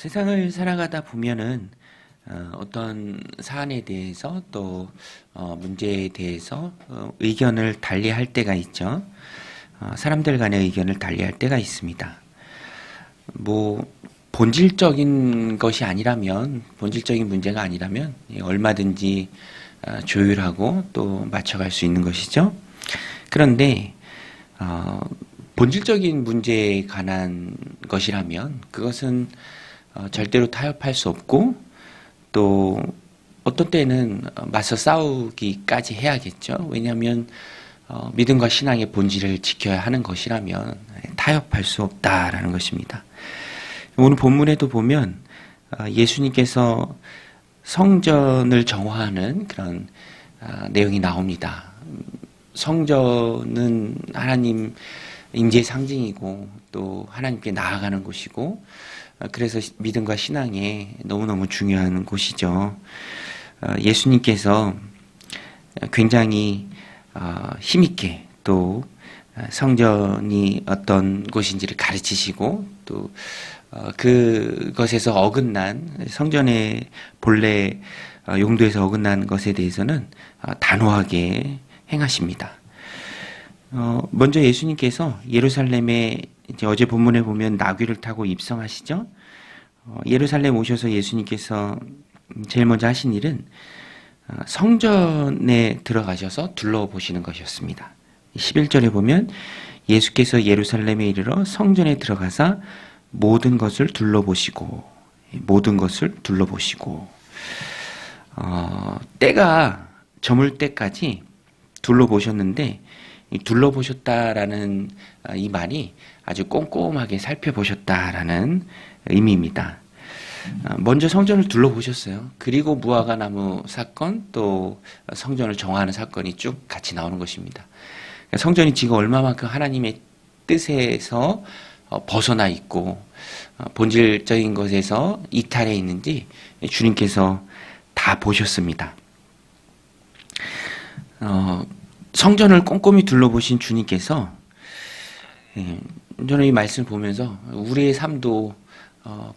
세상을 살아가다 보면은 어떤 사안에 대해서 또 문제에 대해서 의견을 달리할 때가 있죠. 사람들 간의 의견을 달리할 때가 있습니다. 뭐 본질적인 것이 아니라면, 본질적인 문제가 아니라면 얼마든지 조율하고 또 맞춰갈 수 있는 것이죠. 그런데 본질적인 문제에 관한 것이라면 그것은 절대로 타협할 수 없고 또 어떤 때는 맞서 싸우기까지 해야겠죠. 왜냐하면 믿음과 신앙의 본질을 지켜야 하는 것이라면 타협할 수 없다라는 것입니다. 오늘 본문에도 보면 예수님께서 성전을 정화하는 그런 내용이 나옵니다. 성전은 하나님 임재의 상징이고 또 하나님께 나아가는 곳이고 그래서 믿음과 신앙에 너무너무 중요한 곳이죠. 예수님께서 굉장히 힘있게 또 성전이 어떤 곳인지를 가르치시고 또 그것에서 어긋난 성전의 본래 용도에서 어긋난 것에 대해서는 단호하게 행하십니다. 먼저 예수님께서 예루살렘에 이제 어제 본문에 보면 나귀를 타고 입성하시죠. 예루살렘 오셔서 예수님께서 제일 먼저 하신 일은 성전에 들어가셔서 둘러보시는 것이었습니다. 11절에 보면 예수께서 예루살렘에 이르러 성전에 들어가사 모든 것을 둘러보시고 때가 저물 때까지 둘러보셨는데 둘러보셨다라는 이 말이 아주 꼼꼼하게 살펴보셨다라는 의미입니다. 먼저 성전을 둘러보셨어요. 그리고 무화과나무 사건 또 성전을 정화하는 사건이 쭉 같이 나오는 것입니다. 성전이 지금 얼마만큼 하나님의 뜻에서 벗어나 있고 본질적인 것에서 이탈해 있는지 주님께서 다 보셨습니다. 성전을 꼼꼼히 둘러보신 주님께서 저는 이 말씀을 보면서 우리의 삶도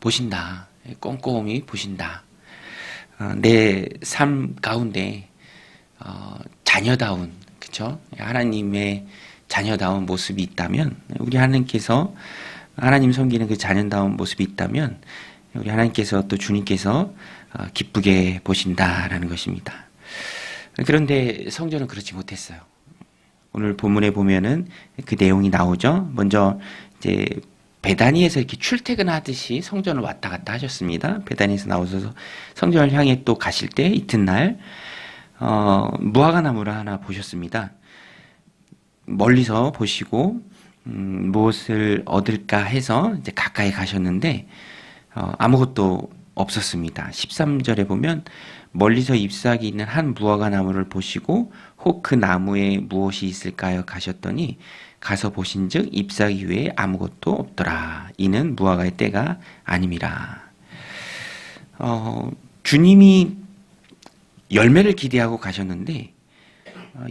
보신다. 꼼꼼히 보신다. 내 삶 가운데 자녀다운, 그렇죠? 하나님의 자녀다운 모습이 있다면 우리 하나님께서 하나님 섬기는 그 자녀다운 모습이 있다면 우리 하나님께서 또 주님께서 기쁘게 보신다라는 것입니다. 그런데 성전은 그렇지 못했어요. 오늘 본문에 보면은 그 내용이 나오죠. 먼저 이제 베다니에서 이렇게 출퇴근하듯이 성전을 왔다 갔다 하셨습니다. 베다니에서 나오셔서 성전을 향해 또 가실 때 이튿날 무화과나무를 하나 보셨습니다. 멀리서 보시고 무엇을 얻을까 해서 이제 가까이 가셨는데 아무것도 없었습니다. 13절에 보면 멀리서 잎사귀 있는 한 무화과나무를 보시고 혹 그 나무에 무엇이 있을까요? 가셨더니 가서 보신즉 잎사귀 외에 아무것도 없더라. 이는 무화과의 때가 아님이라. 주님이 열매를 기대하고 가셨는데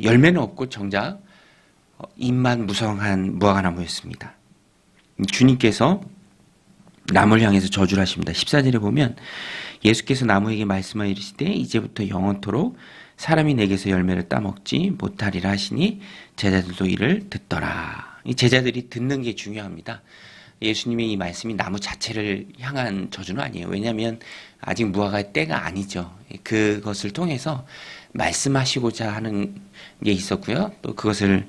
열매는 없고 정작 잎만 무성한 무화과나무였습니다. 주님께서 나무를 향해서 저주를 하십니다. 14절에 보면 예수께서 나무에게 말씀하여 이르시되 이제부터 영원토록 사람이 내게서 열매를 따먹지 못하리라 하시니 제자들도 이를 듣더라. 이 제자들이 듣는 게 중요합니다. 예수님의 이 말씀이 나무 자체를 향한 저주는 아니에요. 왜냐하면 아직 무화과의 때가 아니죠. 그것을 통해서 말씀하시고자 하는 게 있었고요. 또 그것을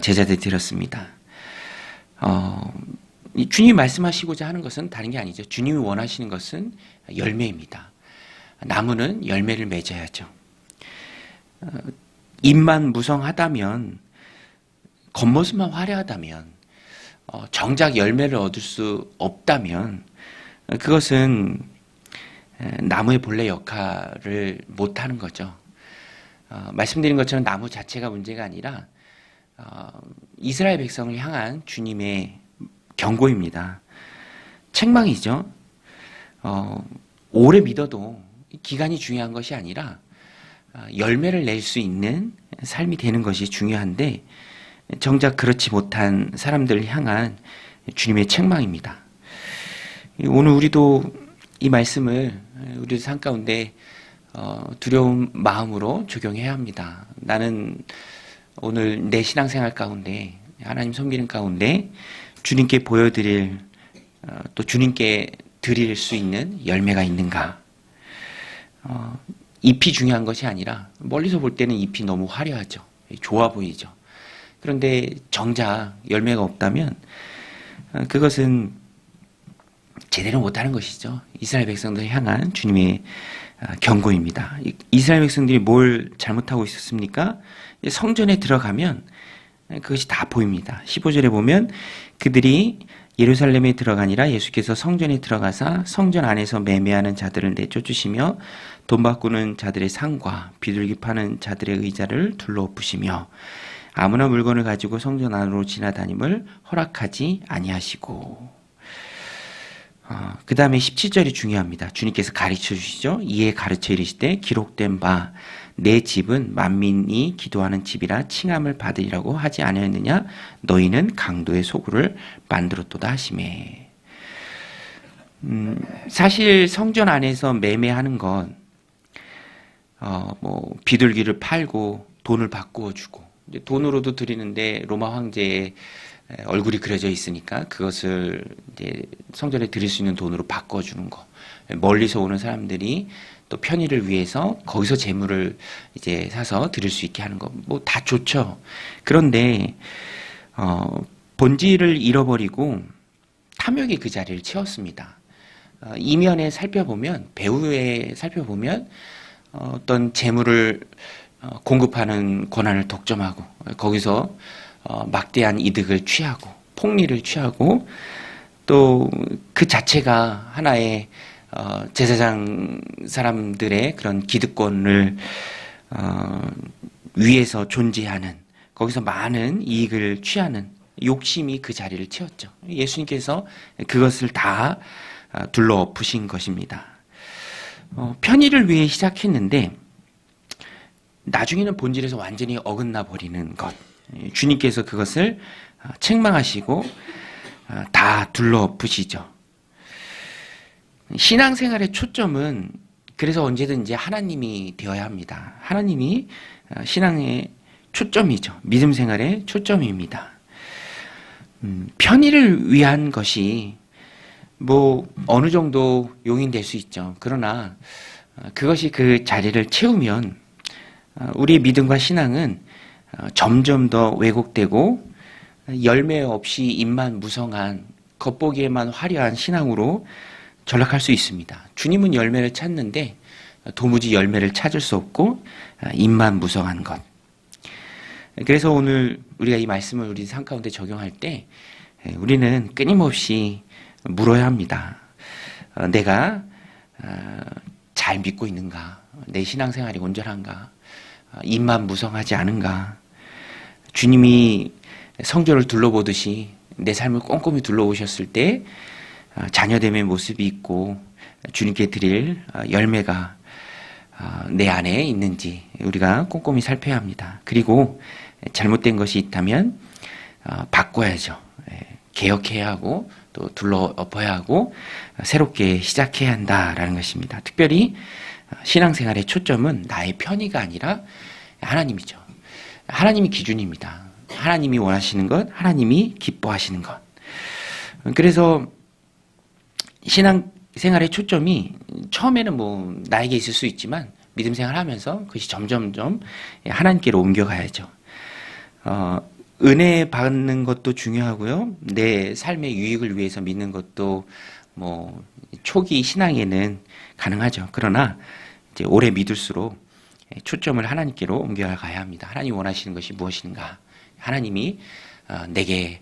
제자들이 들었습니다. 주님이 말씀하시고자 하는 것은 다른 게 아니죠. 주님이 원하시는 것은 열매입니다. 나무는 열매를 맺어야죠. 잎만 무성하다면, 겉모습만 화려하다면, 정작 열매를 얻을 수 없다면 그것은 나무의 본래 역할을 못하는 거죠. 말씀드린 것처럼 나무 자체가 문제가 아니라 이스라엘 백성을 향한 주님의 경고입니다. 책망이죠. 오래 믿어도 기간이 중요한 것이 아니라 열매를 낼 수 있는 삶이 되는 것이 중요한데 정작 그렇지 못한 사람들을 향한 주님의 책망입니다. 오늘 우리도 이 말씀을 우리 삶 가운데 두려운 마음으로 적용해야 합니다. 나는 오늘 내 신앙생활 가운데 하나님 섬기는 가운데 주님께 보여드릴 또 주님께 드릴 수 있는 열매가 있는가. 잎이 중요한 것이 아니라 멀리서 볼 때는 잎이 너무 화려하죠. 좋아 보이죠. 그런데 정작 열매가 없다면 그것은 제대로 못하는 것이죠. 이스라엘 백성들 향한 주님의 경고입니다. 이스라엘 백성들이 뭘 잘못하고 있었습니까? 성전에 들어가면 그것이 다 보입니다. 15절에 보면 그들이 예루살렘에 들어가니라 예수께서 성전에 들어가사 성전 안에서 매매하는 자들을 내쫓으시며 돈 바꾸는 자들의 상과 비둘기 파는 자들의 의자를 둘러엎으시며 아무나 물건을 가지고 성전 안으로 지나다님을 허락하지 아니하시고 그 다음에 17절이 중요합니다. 주님께서 가르쳐 주시죠. 이에 가르쳐 이르시되 기록된 바 내 집은 만민이 기도하는 집이라 칭함을 받으리라고 하지 않았느냐 너희는 강도의 소굴을 만들었도다 하시매. 사실 성전 안에서 매매하는 건 비둘기를 팔고 돈을 바꾸어 주고 돈으로도 드리는데 로마 황제의 얼굴이 그려져 있으니까 그것을 이제 성전에 드릴 수 있는 돈으로 바꿔주는 거. 멀리서 오는 사람들이 또 편의를 위해서 거기서 재물을 이제 사서 드릴 수 있게 하는 거. 뭐 다 좋죠. 그런데, 본질을 잃어버리고 탐욕이 그 자리를 채웠습니다. 이면에 살펴보면, 배후에 살펴보면 어떤 재물을 공급하는 권한을 독점하고 거기서 막대한 이득을 취하고 폭리를 취하고 또 그 자체가 하나의 제사장 사람들의 그런 기득권을 위에서 존재하는 거기서 많은 이익을 취하는 욕심이 그 자리를 채웠죠. 예수님께서 그것을 다 둘러엎으신 것입니다. 편의를 위해 시작했는데 나중에는 본질에서 완전히 어긋나 버리는 것. 주님께서 그것을 책망하시고 다 둘러엎으시죠. 신앙생활의 초점은 그래서 언제든지 하나님이 되어야 합니다. 하나님이 신앙의 초점이죠. 믿음 생활의 초점입니다. 편의를 위한 것이 뭐 어느 정도 용인될 수 있죠. 그러나 그것이 그 자리를 채우면 우리의 믿음과 신앙은 점점 더 왜곡되고 열매 없이 입만 무성한 겉보기에만 화려한 신앙으로 전락할 수 있습니다. 주님은 열매를 찾는데 도무지 열매를 찾을 수 없고 입만 무성한 것. 그래서 오늘 우리가 이 말씀을 우리 삶 가운데 적용할 때 우리는 끊임없이 물어야 합니다. 내가 잘 믿고 있는가? 내 신앙생활이 온전한가? 입만 무성하지 않은가? 주님이 성전을 둘러보듯이 내 삶을 꼼꼼히 둘러보셨을 때 자녀됨의 모습이 있고 주님께 드릴 열매가 내 안에 있는지 우리가 꼼꼼히 살펴야 합니다. 그리고 잘못된 것이 있다면 바꿔야죠. 개혁해야 하고 또 둘러엎어야 하고 새롭게 시작해야 한다라는 것입니다. 특별히 신앙생활의 초점은 나의 편의가 아니라 하나님이죠. 하나님이 기준입니다. 하나님이 원하시는 것, 하나님이 기뻐하시는 것. 그래서 신앙생활의 초점이 처음에는 뭐 나에게 있을 수 있지만 믿음 생활하면서 그것이 점점점 하나님께로 옮겨가야죠. 은혜 받는 것도 중요하고요. 내 삶의 유익을 위해서 믿는 것도 뭐 초기 신앙에는 가능하죠. 그러나 이제 오래 믿을수록 초점을 하나님께로 옮겨가야 합니다. 하나님 원하시는 것이 무엇인가? 하나님이 내게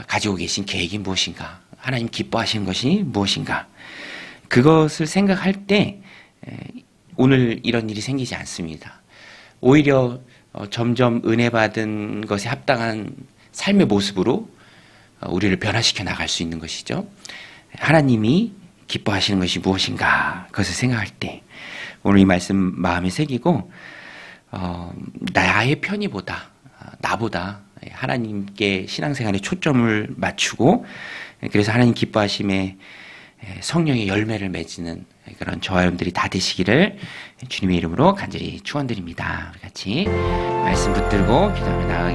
가지고 계신 계획이 무엇인가? 하나님 기뻐하시는 것이 무엇인가? 그것을 생각할 때 오늘 이런 일이 생기지 않습니다. 오히려 점점 은혜 받은 것에 합당한 삶의 모습으로 우리를 변화시켜 나갈 수 있는 것이죠. 하나님이 기뻐하시는 것이 무엇인가? 그것을 생각할 때 오늘 이 말씀 마음에 새기고 나의 편의보다 나보다 하나님께 신앙생활에 초점을 맞추고 그래서 하나님 기뻐하심에 성령의 열매를 맺는 그런 저와 여러분들이 다 되시기를 주님의 이름으로 간절히 축원드립니다. 우리 같이 말씀 붙들고 기도하며 나아가겠습니다.